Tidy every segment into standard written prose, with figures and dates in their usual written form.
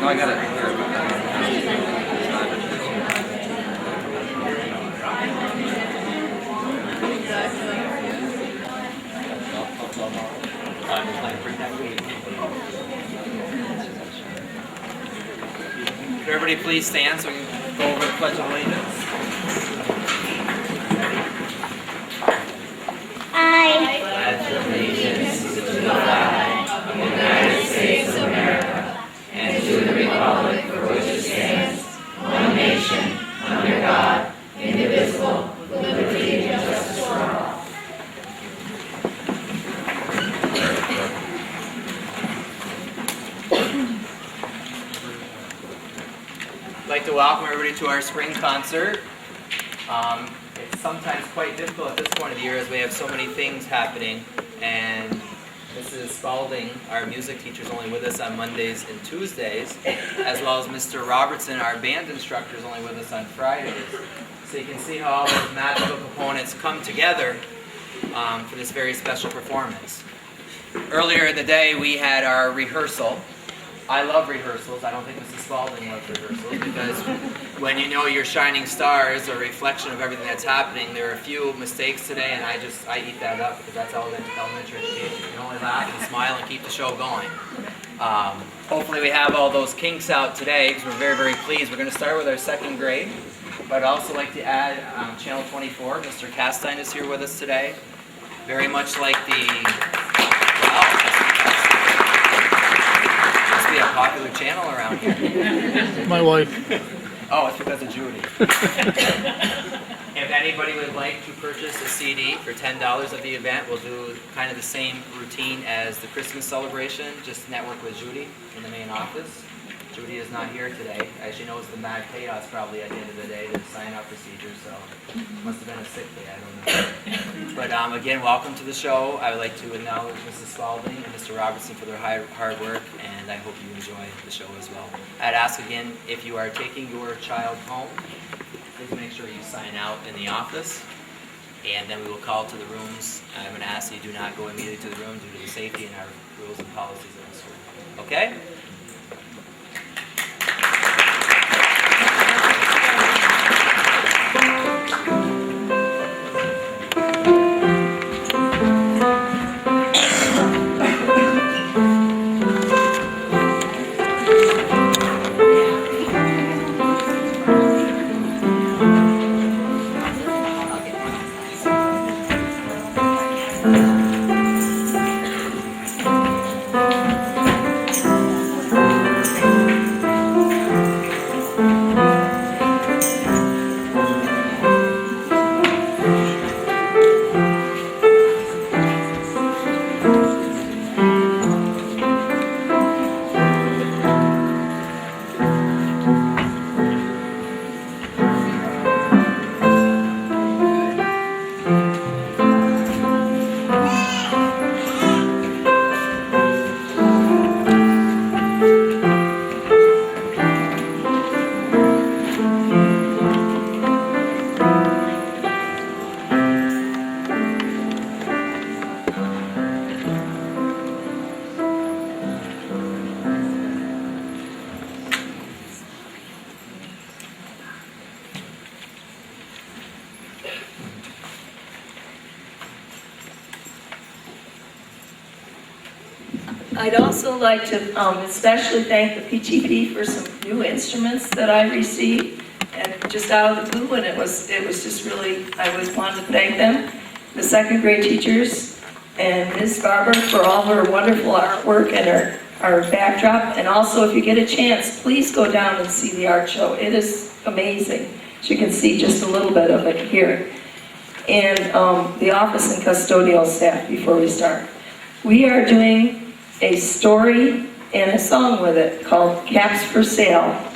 No, I got it. Could everybody please stand so we can go over the Pledge of Allegiance? I pledge allegiance to the flag of the United States of America and to the republic for which it stands, one nation, under God, indivisible, with liberty and justice for all. I'd like to welcome everybody to our spring concert. It's sometimes quite difficult at this point of the year as we have so many things happening, and Mrs. Spalding, our music teacher, is only with us on Mondays and Tuesdays, as well as Mr. Robertson, our band instructor, is only with us on Fridays. So you can see how all those magical components come together for this very special performance. Earlier in the day, we had our rehearsal. I love rehearsals. I don't think Mrs. Spalding loves rehearsals because when you know your shining star is a reflection of everything that's happening, there are a few mistakes today, and I eat that up because that's elementary education. You can only laugh and smile and keep the show going. Hopefully we have all those kinks out today because we're very, very pleased. We're going to start with our second grade, but I'd also like to add Channel 24. Mr. Castine is here with us today. Very much like be a popular channel around here. My wife. Oh, it's because of Judy. If anybody would like to purchase a CD for $10 of the event, we'll do kind of the same routine as the Christmas celebration. Just network with Judy in the main office. Judy is not here today. As she knows, the mad chaos probably at the end of the day, the sign-up procedure, so it must have been a sick day, I don't know. But again, welcome to the show. I would like to acknowledge Mrs. Spalding and Mr. Robertson for their hard work, and I hope you enjoy the show as well. I'd ask again, if you are taking your child home, please make sure you sign out in the office, and then we will call to the rooms. I'm going to ask you do not go immediately to the room due to the safety and our rules and policies in the school. Okay? I'd also like to especially thank the PTP for some new instruments that I received, and just out of the blue, and it was just really, I always wanted to thank them. The second grade teachers and Ms. Barber for all her wonderful artwork and our backdrop, and also if you get a chance, please go down and see the art show. It is amazing. As you can see just a little bit of it here. And the office and custodial staff before we start. We are doing a story and a song with it called Caps for Sale.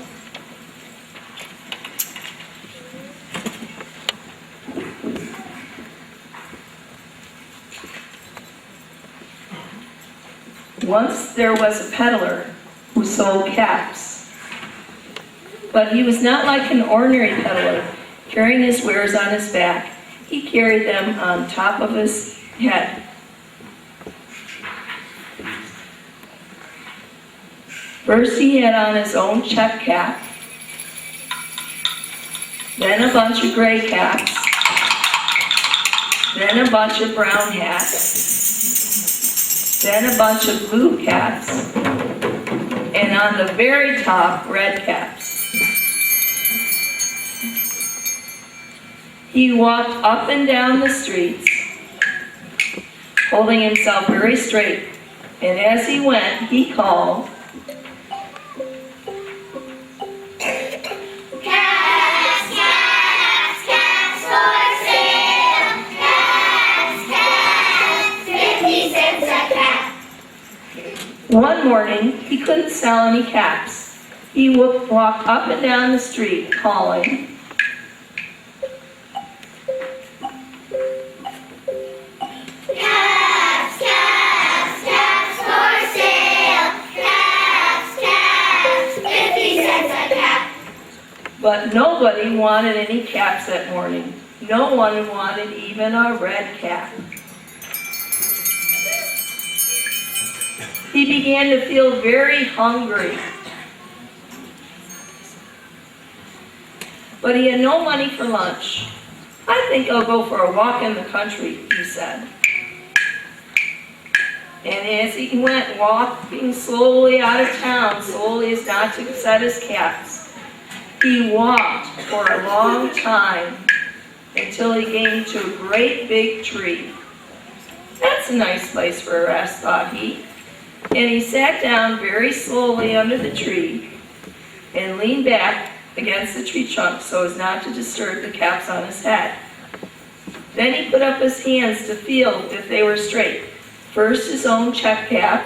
Once there was a peddler who sold caps, but he was not like an ordinary peddler, carrying his wares on his back. He carried them on top of his head. First he had on his own check cap, then a bunch of gray caps, then a bunch of brown hats, then a bunch of blue caps, and on the very top, red caps. He walked up and down the streets, holding himself very straight, and as he went, he called, Caps, caps, caps for sale. Caps, caps, 50 cents a cap. One morning, he couldn't sell any caps. He walked up and down the street calling, Caps, caps, caps for sale. Caps, caps, 50 cents a cap. but nobody wanted any caps that morning. No one wanted even a red cap. He began to feel very hungry. But he had no money for lunch. I think I'll go for a walk in the country, he said. And as he went walking slowly out of town, slowly as not to upset his caps, he walked for a long time until he came to a great big tree. That's a nice place for a rest, thought he. And he sat down very slowly under the tree and leaned back against the tree trunk so as not to disturb the caps on his head. Then he put up his hands to feel if they were straight. First his own check cap,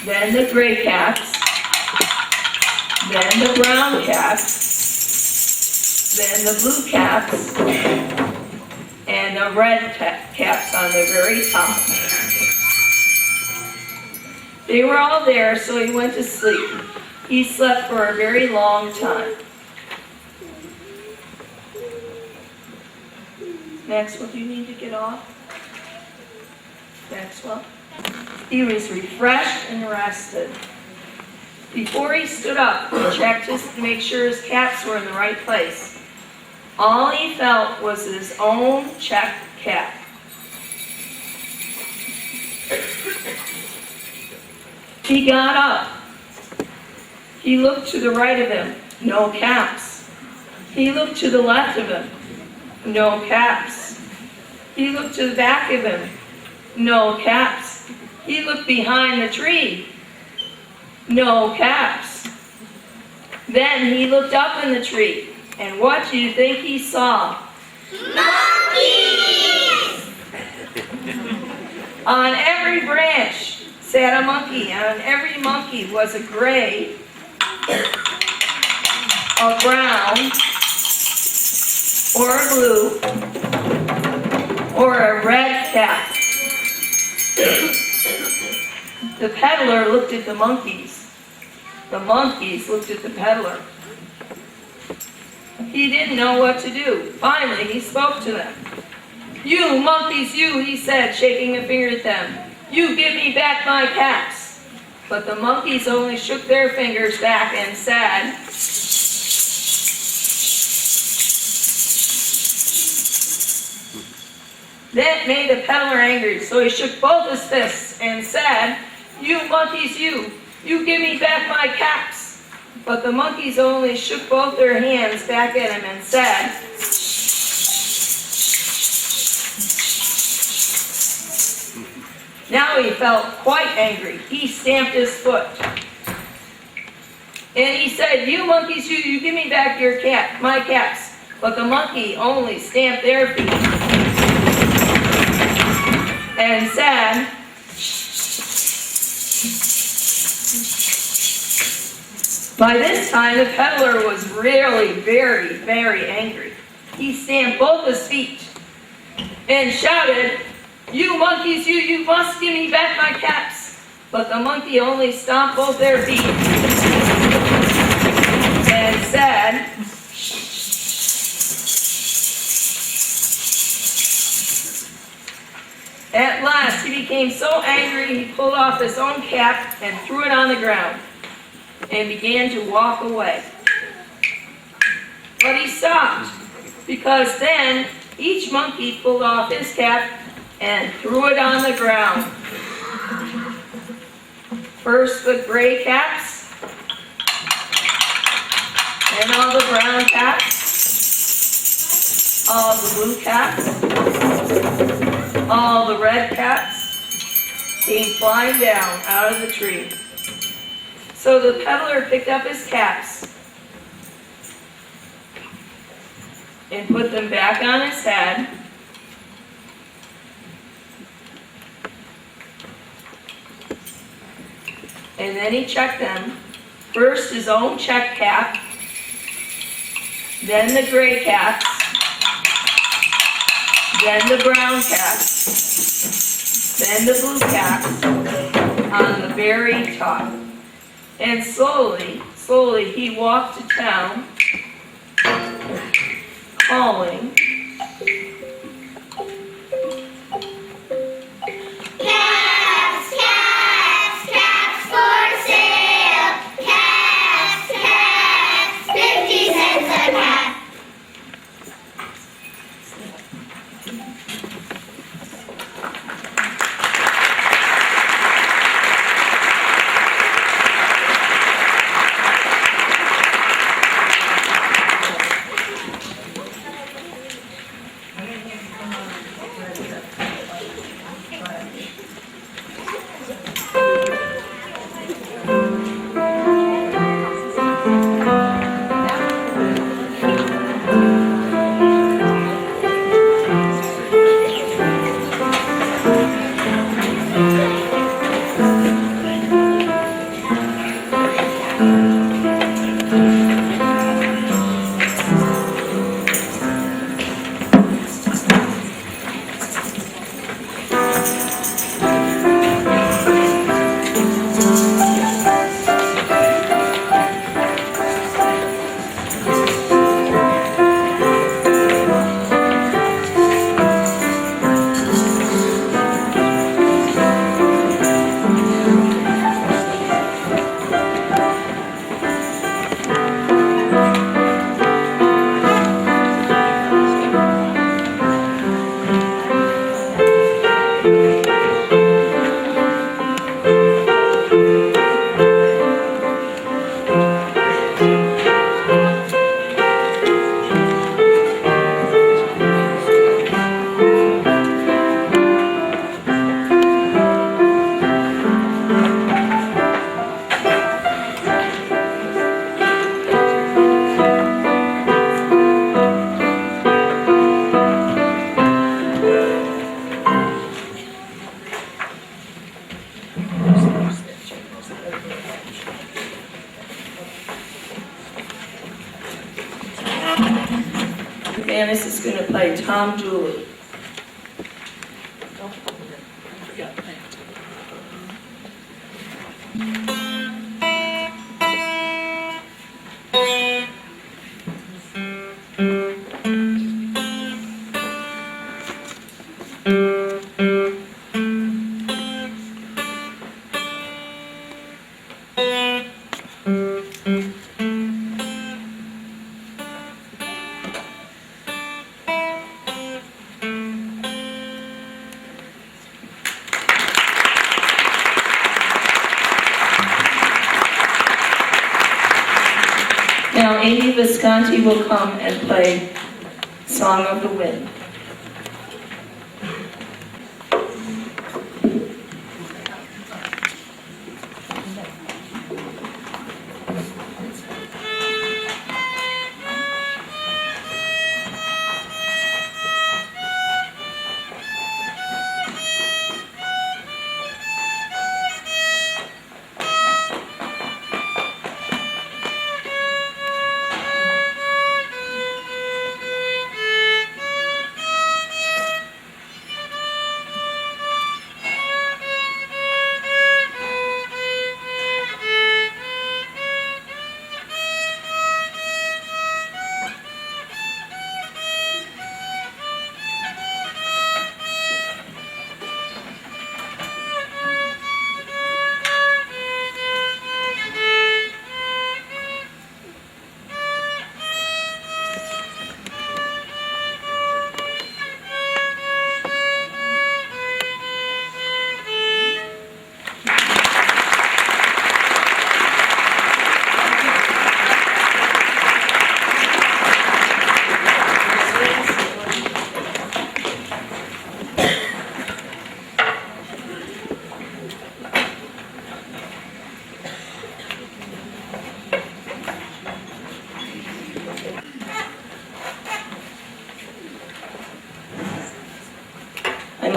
then the gray caps, then the brown caps, then the blue caps, and the red caps on the very top. They were all there, so he went to sleep. He slept for a very long time. Maxwell, do you need to get off? Maxwell? He was refreshed and rested. Before he stood up, he checked to make sure his caps were in the right place. All he felt was his own check cap. He got up. He looked to the right of him, no caps. He looked to the left of him, no caps. He looked to the back of him, no caps. He looked behind the tree, no caps. Then he looked up in the tree, and what do you think he saw? Monkeys! On every branch sat a monkey, and on every monkey was a gray, a brown, or a blue, or a red cap. The peddler looked at the monkeys. The monkeys looked at the peddler. He didn't know what to do. Finally, he spoke to them. "You monkeys, you," he said, shaking a finger at them. "You give me back my caps." But the monkeys only shook their fingers back and said, That made the peddler angry, so he shook both his fists and said, "You monkeys, you give me back my caps." But the monkeys only shook both their hands back at him and said, Now he felt quite angry. He stamped his foot. And he said, "You monkeys, you give me back your my caps." But the monkey only stamped their feet and said, By this time, the peddler was really very, very angry. He stamped both his feet and shouted, "You monkeys, you must give me back my caps." But the monkey only stomped both their feet and said, at last, he became so angry, he pulled off his own cap and threw it on the ground and began to walk away. But he stopped, because then each monkey pulled off his cap and threw it on the ground. First the gray caps, and all the brown caps, all the blue caps, all the red caps came flying down out of the tree. So the peddler picked up his caps and put them back on his head. And then he checked them. First his own check cap, then the gray caps, then the brown caps, then the blue caps on the very top. And slowly, slowly he walked to town, calling, Caps, caps, caps for sale. Caps, caps, 50 cents a cap. Janice is going to play Tom Dooley. Now Amy Visconti will come and play Song of the Wind.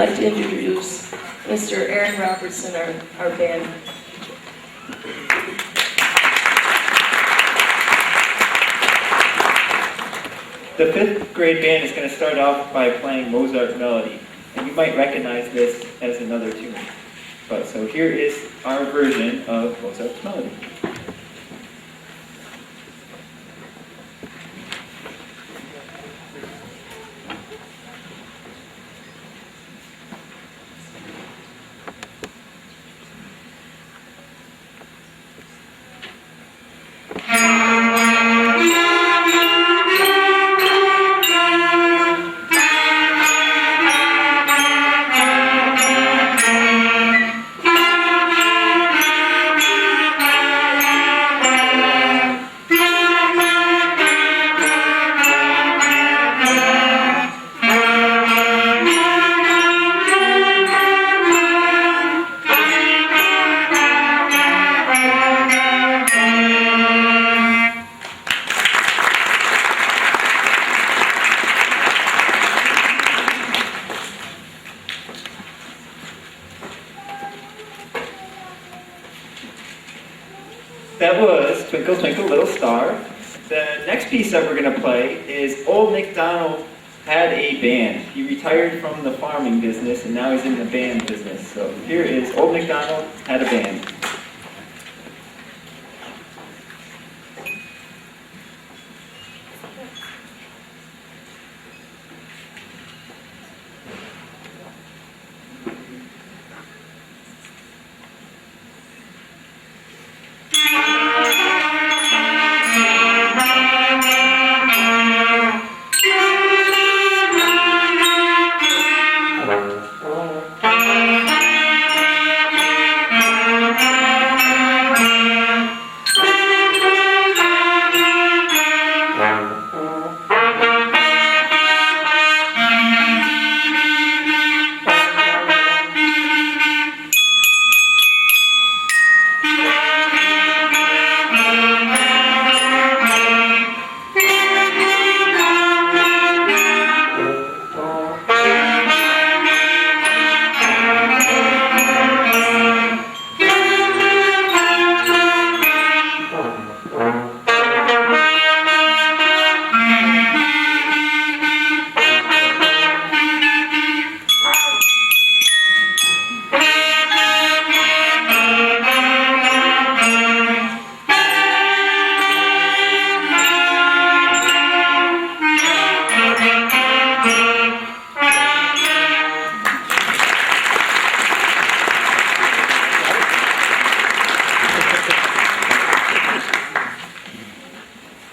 like to introduce Mr. Aaron Robertson, our band. The 5th grade band is going to start off by playing Mozart Melody, and you might recognize this as another tune. But so here is our version of Mozart's Melody. That was Twinkle Twinkle Little Star. The next piece that we're going to play is Old MacDonald Had a Band. He retired from the farming business and now he's in the band business. So here is Old MacDonald Had a Band.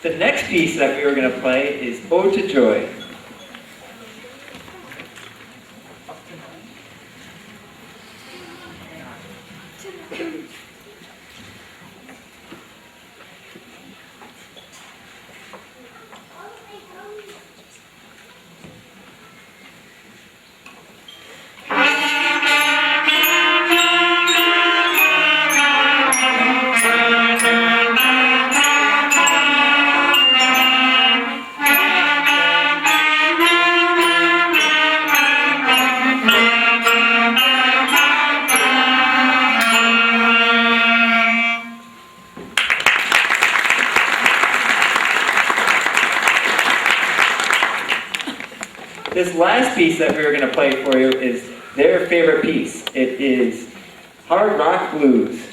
The next piece that we are going to play is Ode to Joy. This last piece that we are going to play for you is their favorite piece. It is Hard Rock Blues.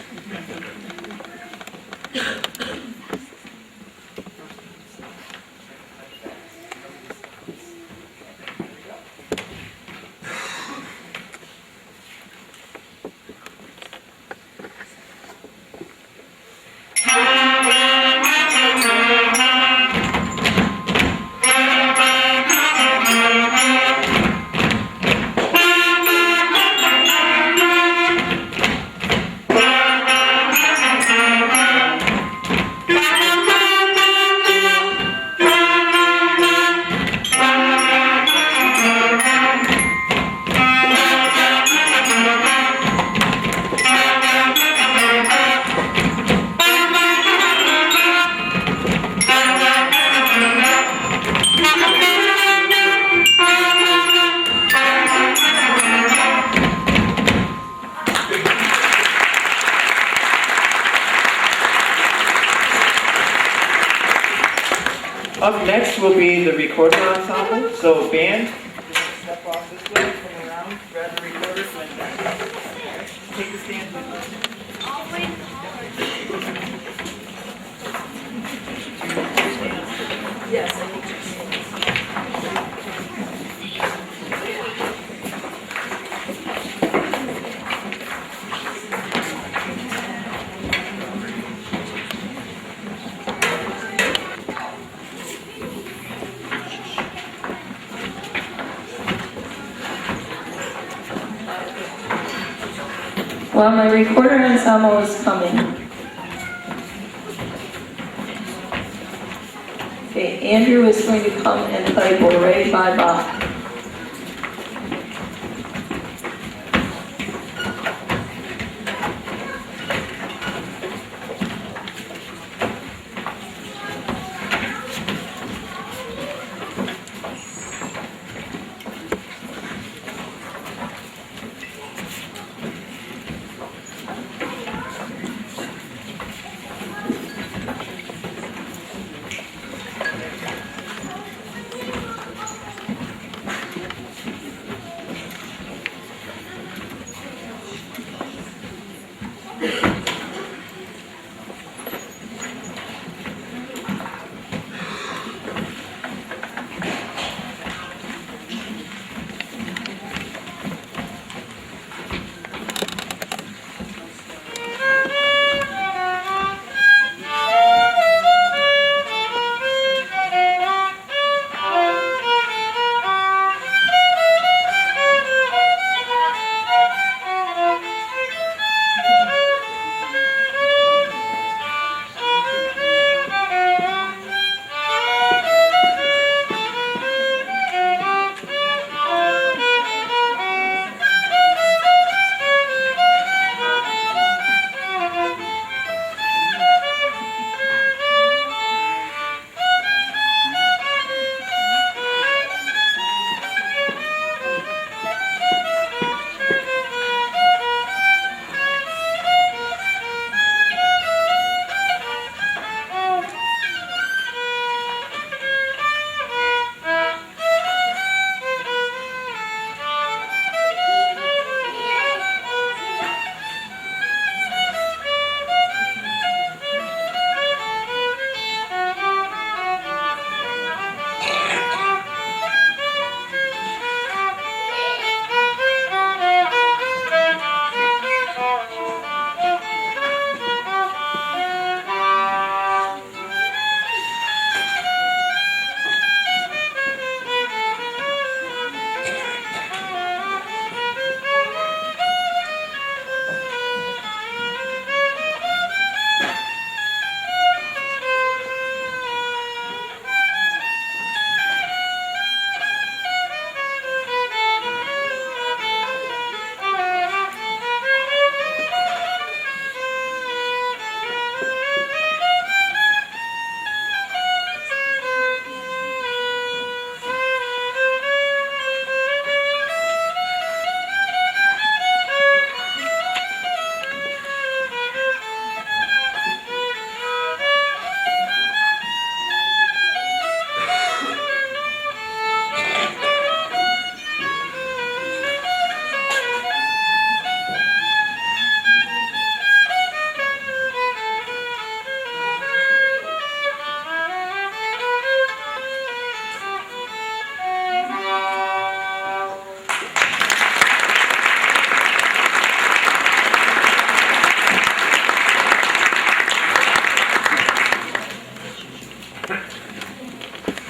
Up next will be the recorder ensemble. So band, just step off this way, come around, grab the recorder, and take the stand with you. Yes, I think you're saying. Well, my recorder ensemble is coming. Okay, Andrew is going to come and play Bore by Bach.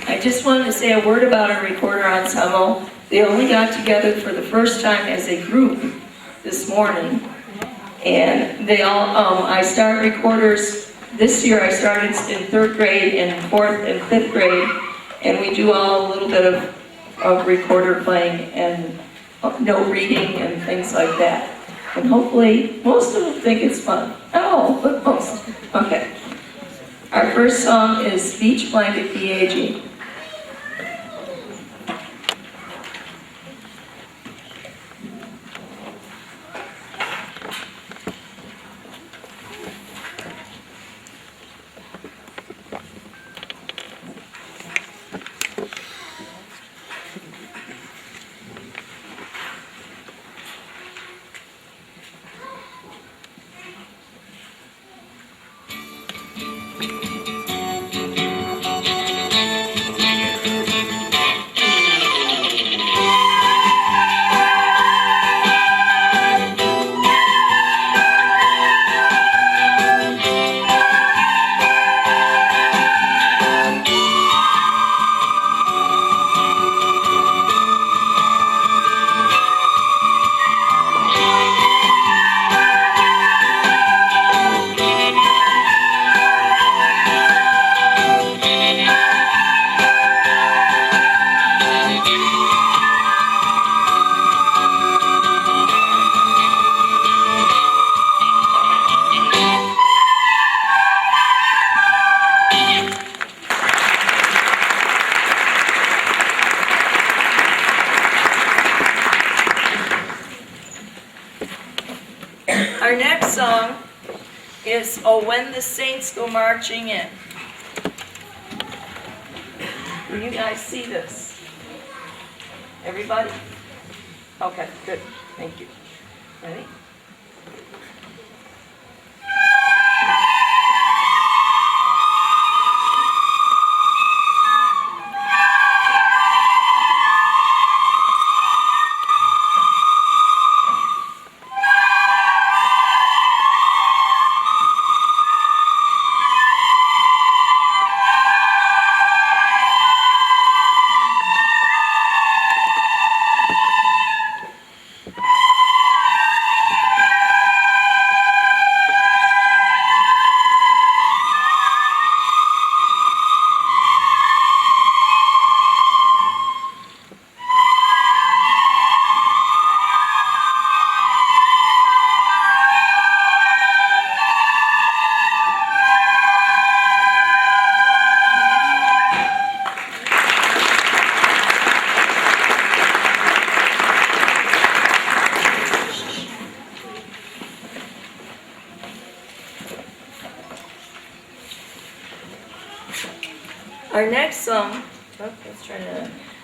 I just wanted to say a word about our recorder ensemble. They only got together for the first time as a group this morning. And they all, I start recorders, this year I started in 3rd grade and 4th and 5th grade. And we do all a little bit of recorder playing and note reading and things like that. And hopefully, most of them think it's fun. Oh, but most. Okay. Our first song is Speech Blanket De-Aging. Our next song is "Oh When the Saints Go Marching In." Can you guys see this? Everybody? Okay, good. Thank you. Ready?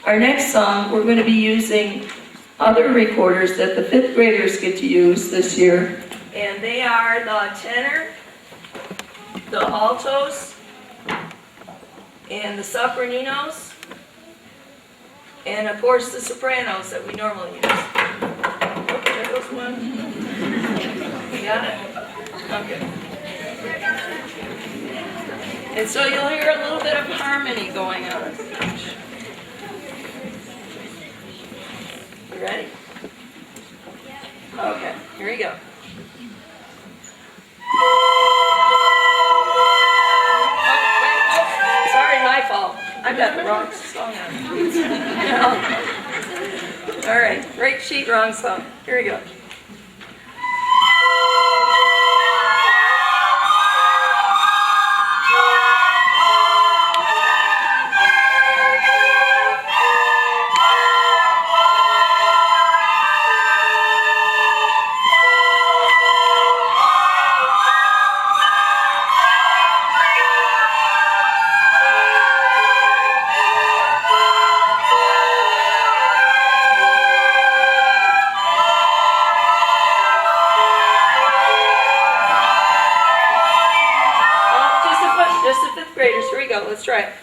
Our next song, we're going to be using other recorders that the fifth graders get to use this year. And they are the tenor, the altos, and the sopraninos, and of course the sopranos that we normally use. Oh, there goes one. You got it? Okay. And so you'll hear a little bit of harmony going on. You ready? Okay, here we go. Oh, sorry, my fault. I've got the wrong song on. All right, right sheet, wrong song. Here we go. Let's try it.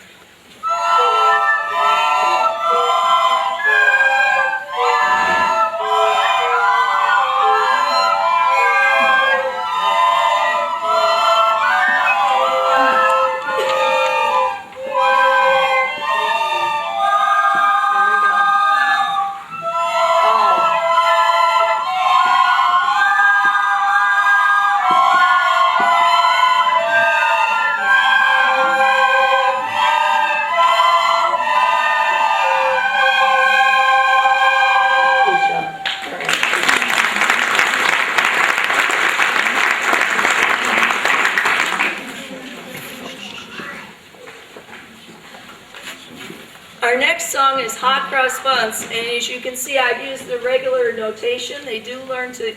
Our next song is Hot Cross Buns, and as you can see, I've used the regular notation. They do learn to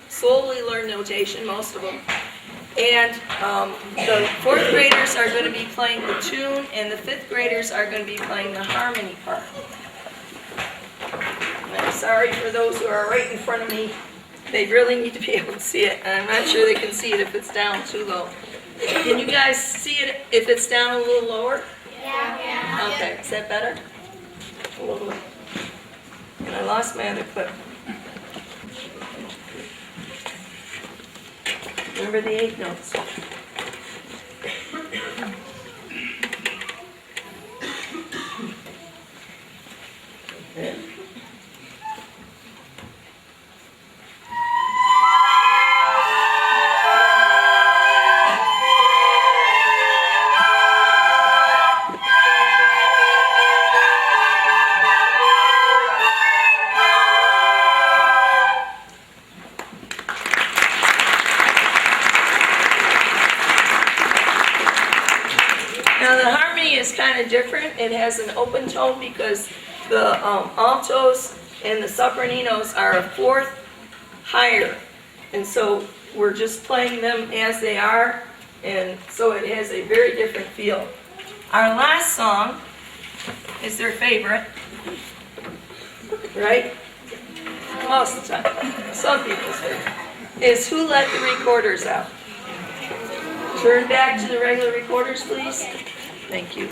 slowly learn notation, most of them. And the fourth graders are going to be playing the tune, and the fifth graders are going to be playing the harmony part. And I'm sorry for those who are right in front of me. They really need to be able to see it, and I'm not sure they can see it if it's down too low. Can you guys see it if it's down a little lower? Yeah. Okay, is that better? A little bit. And I lost my other clip. Remember the 8 notes. Okay. Kind of different. It has an open tone because the altos and the sopraninos are a fourth higher, And so we're just playing them as they are, and so it has a very different feel. Our last song is their favorite, right? Most of the time, some people's favorite, is Who Let the Recorders Out? Turn back to the regular recorders, please. Thank you.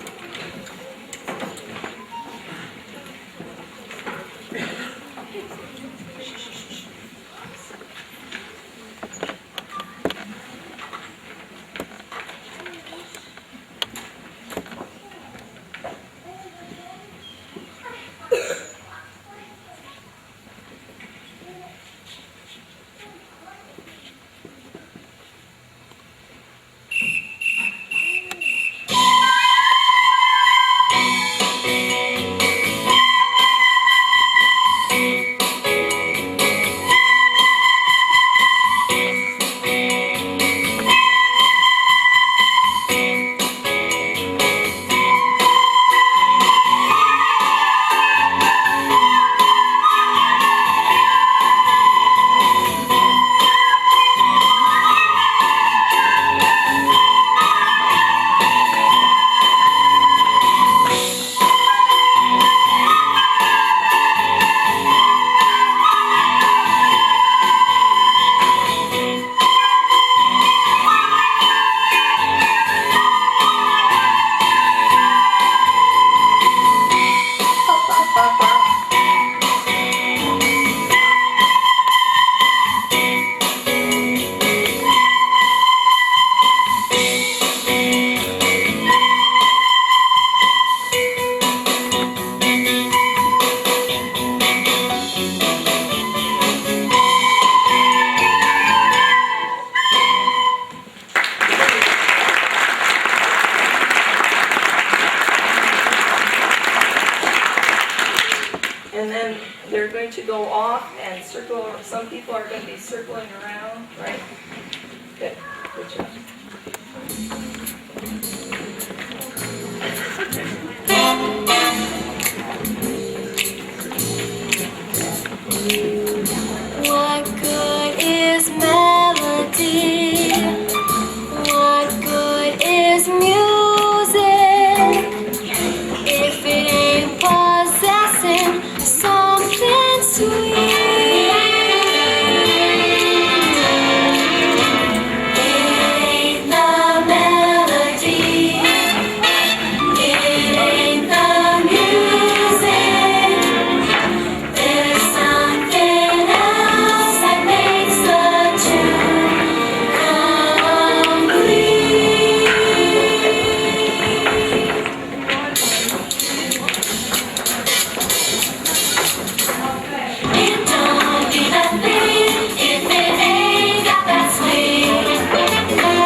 And then they're going to go off and circle. Some people are going to be circling around, right? Good. Good job. What good is melody? What good is music if it ain't possessing something sweet? It ain't the melody, it ain't the music. There's something else that makes the tune complete. It don't mean a thing if it ain't got that swing.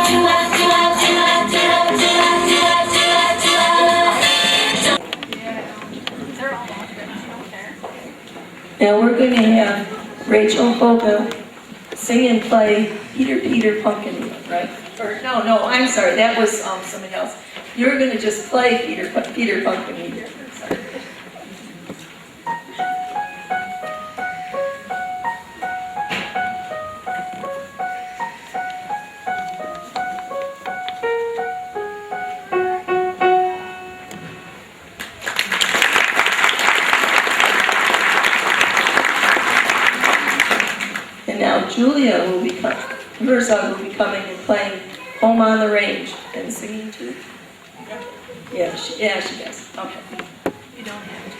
Do-a, do-a, do-a, do-a, do-a, do-a, do-a, do-a. Now we're going to have Rachel Boga sing and play Peter Peter Pumpkin, right? Or no, I'm sorry, that was somebody else. You're going to just play Peter Pumpkin. Sorry. And now Julia will be Herzog will be coming and playing Home on the Range and singing too. Yeah, she does. Okay. You don't have to.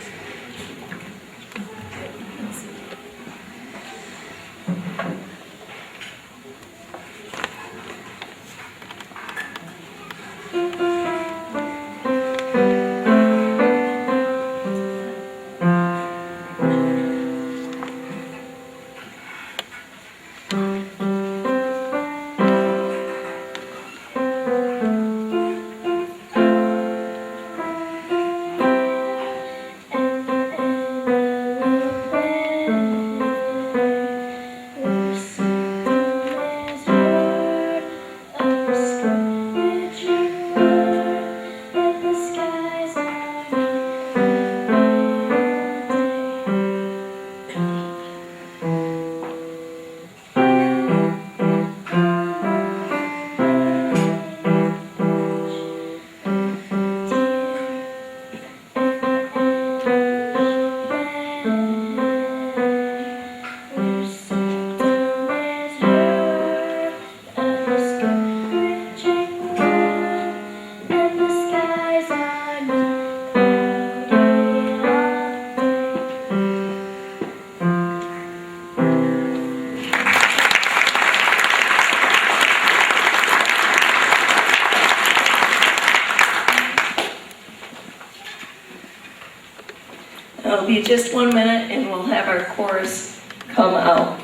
just 1 minute and we'll have our chorus come out.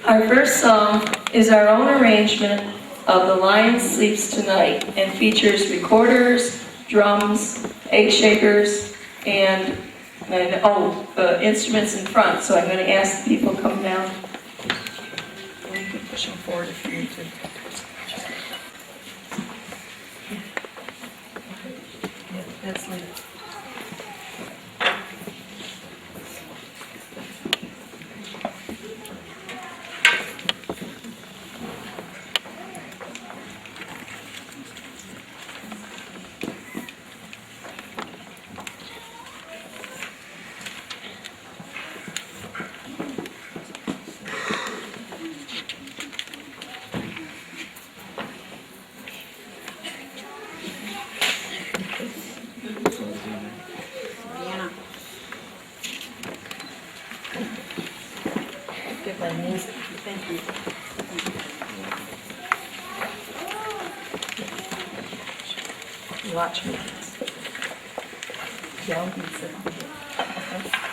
Our first song is our own arrangement of The Lion Sleeps Tonight and features recorders, drums, egg shakers, and instruments in front. So I'm going to ask the people to come down. You can push them forward if you need to. Yeah, that's Lynn. Get my knees. Thank you. Watch me. Yeah, I'll be sitting here. Okay.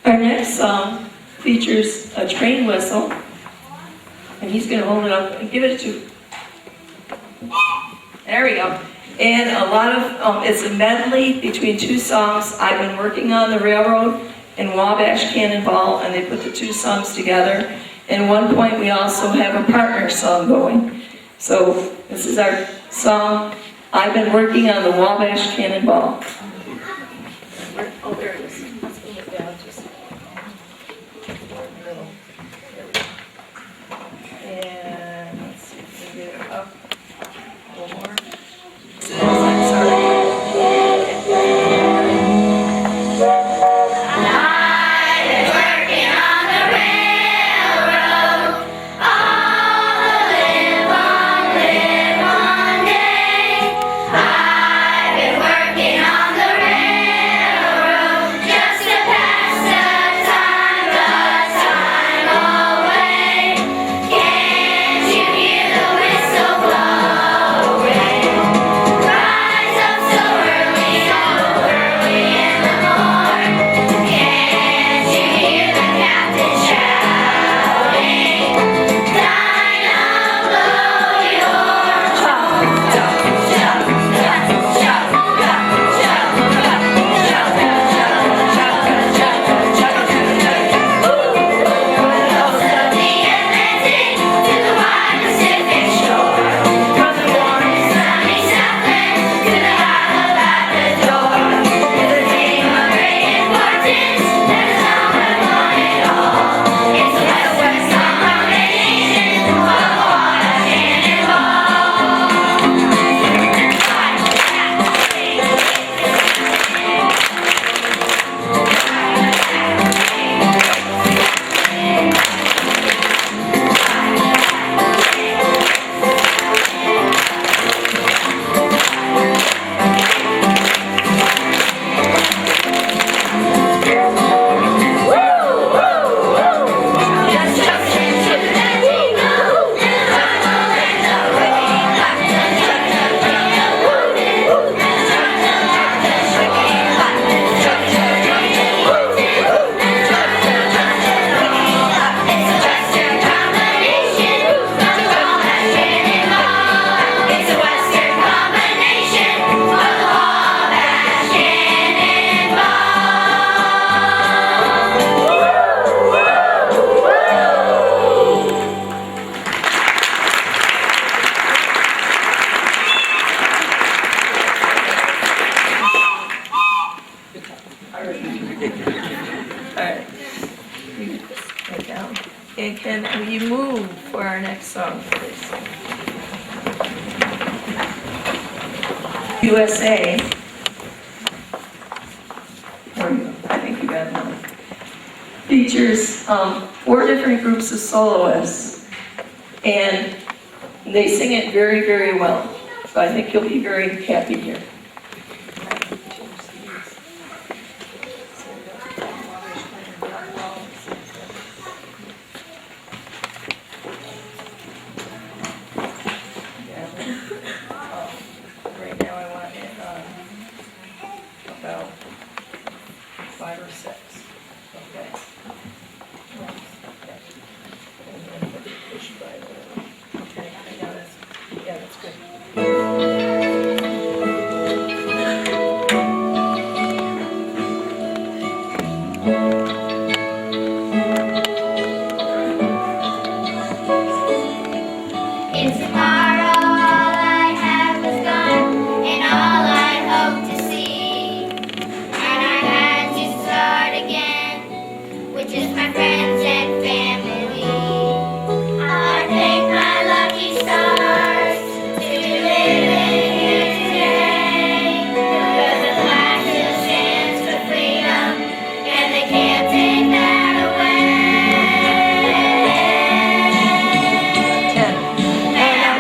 Our next song features a train whistle, and he's going to hold it up and give it to. There we go. And a lot of, it's a medley between two songs. I've been working on the railroad and Wabash Cannonball, and they put the two songs together. And one point, we also have a partner song going. So this is our song, I've Been Working on the Wabash Cannonball. Oh, there it is. Let's move it down just a little. And let's see if we can get it up a little more. Sorry. And can you move for our next song, please? USA. I think you got one. Features 4 different groups of soloists, and they sing it very, very well. So I think you'll be very happy here. Right now I want it about 5 or 6. Okay. Okay, I got it. Yeah, that's good. In tomorrow, all I have was gone, and all I hope to see. And I had to start again, with just my friends and family. I thank my lucky stars to be living here today. 'Cause the flag still stands for freedom, and they can't take that away. 10. And I'm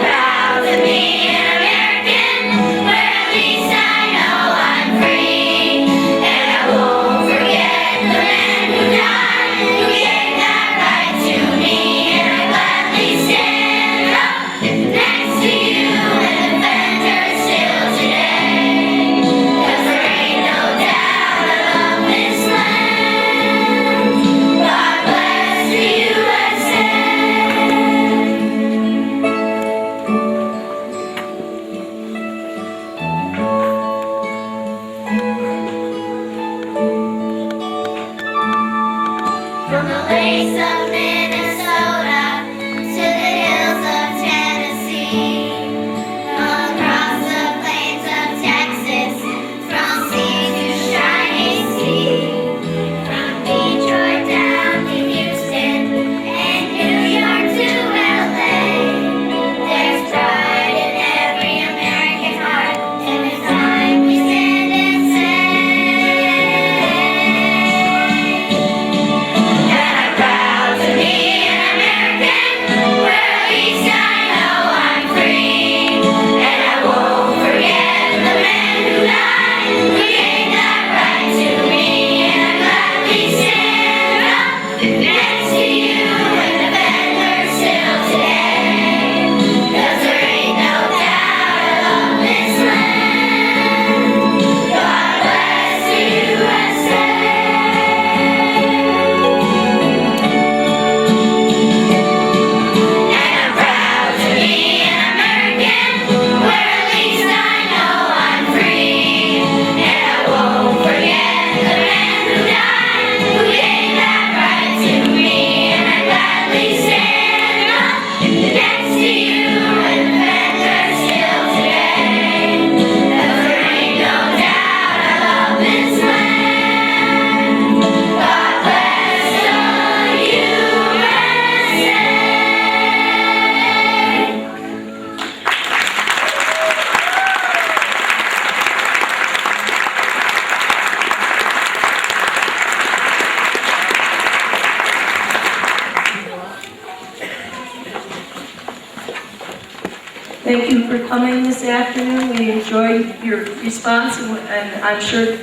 Thank you for coming this afternoon. We enjoyed your response, and I'm sure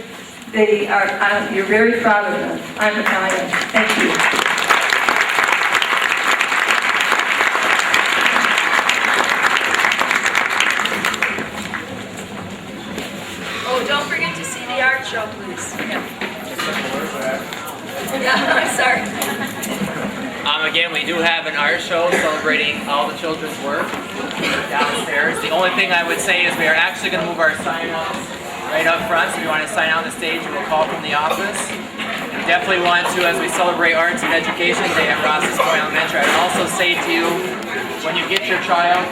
they are. You're very proud of them. I am. Thank you. Oh, don't forget to see the art show, please. Yeah, I'm sorry. Again, we do have an art show celebrating all the children's work downstairs. The only thing I would say is we are actually going to move our sign-outs right up front. So if you want to sign out on the stage, we'll call from the office. We definitely want to, as we celebrate Arts and Education Day at Rouses Elementary, I'd also say to you, when you get your child,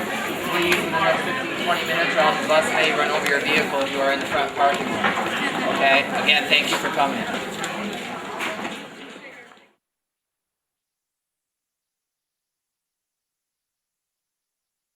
please, in the next 15 to 20 minutes, or else the bus may run over your vehicle if you are in the front parking lot. Okay? Again, thank you for coming.